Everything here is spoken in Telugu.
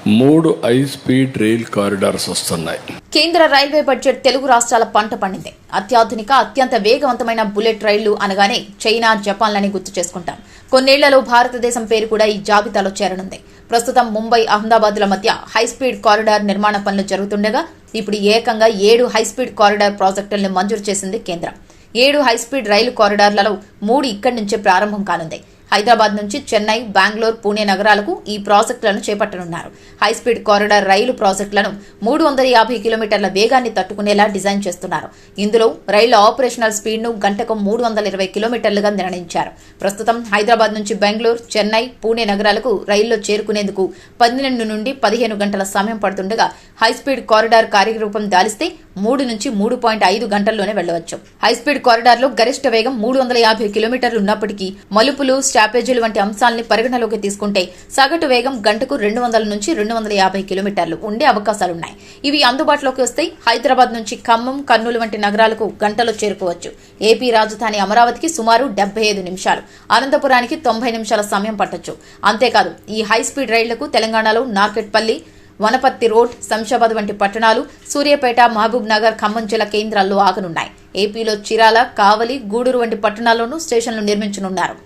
3 హై స్పీడ్ రైల్ కారిడార్స్ వస్తున్నాయి. కేంద్ర రైల్వే బడ్జెట్ తెలుగు రాష్ట్రాల పంట పండింది. అత్యాధునిక అత్యంత వేగవంతమైన బుల్లెట్ రైళ్లు అనగానే చైనా, జపాన్లని గుర్తు చేసుకుంటాం. కొన్నేళ్లలో భారతదేశం పేరు కూడా ఈ జాబితాలో చేరనుంది. ప్రస్తుతం ముంబై, అహ్మదాబాద్ల మధ్య హైస్పీడ్ కారిడార్ నిర్మాణ పనులు జరుగుతుండగా ఇప్పుడు ఏకంగా 7 హైస్పీడ్ కారిడార్ ప్రాజెక్టులను మంజూరు చేసింది కేంద్రం. 7 హైస్పీడ్ రైలు కారిడార్లలో 3 ఇక్కడి నుంచే ప్రారంభం కానుంది. హైదరాబాద్ నుంచి చెన్నై, బెంగళూరు, పూణే నగరాలకు ఈ ప్రాజెక్టులను చేపట్టనున్నారు. హైస్పీడ్ కారిడార్ రైలు ప్రాజెక్టులను 350 కిలోమీటర్ల వేగాన్ని తట్టుకునేలా డిజైన్ చేస్తున్నారు. ఇందులో రైళ్ల ఆపరేషనల్ స్పీడ్ను గంటకు 320 కిలోమీటర్లుగా నిర్ణయించారు. ప్రస్తుతం హైదరాబాద్ నుంచి బెంగళూరు, చెన్నై, పూణే నగరాలకు రైల్లో చేరుకునేందుకు 12 నుండి 15 గంటల సమయం పడుతుండగా హైస్పీడ్ కారిడార్ కార్యరూపం దాలిస్తే 3 నుంచి 3.5 గంటల్లోనే వెళ్లవచ్చు. హైస్పీడ్ కారిడార్లో గరిష్ట వేగం 350 కిలోమీటర్లు ఉన్నప్పటికీ మలుపులు, స్టాపేజీలు వంటి అంశాలని పరిగణలోకి తీసుకుంటే సగటు వేగం గంటకు 200 నుంచి 250 కిలోమీటర్లు ఉండే అవకాశాలున్నాయి. ఇవి అందుబాటులోకి వస్తే హైదరాబాద్ నుంచి ఖమ్మం, కర్నూలు వంటి నగరాలకు గంటలో చేరుకోవచ్చు. ఏపీ రాజధాని అమరావతికి సుమారు 75 నిమిషాలు, అనంతపురానికి 90 నిమిషాల సమయం పట్టొచ్చు. అంతేకాదు ఈ హైస్పీడ్ రైళ్లకు తెలంగాణలో నార్కెట్పల్లి, వనపర్తి రోడ్, శంషాబాద్ వంటి పట్టణాలు, సూర్యాపేట, మహబూబ్ నగర్, ఖమ్మం జిల్లా కేంద్రాల్లో ఆగనున్నాయి. ఏపీలో చిరాల, కావలి, గూడూరు వంటి పట్టణాల్లోనూ స్టేషన్లు నిర్మించనున్నారు.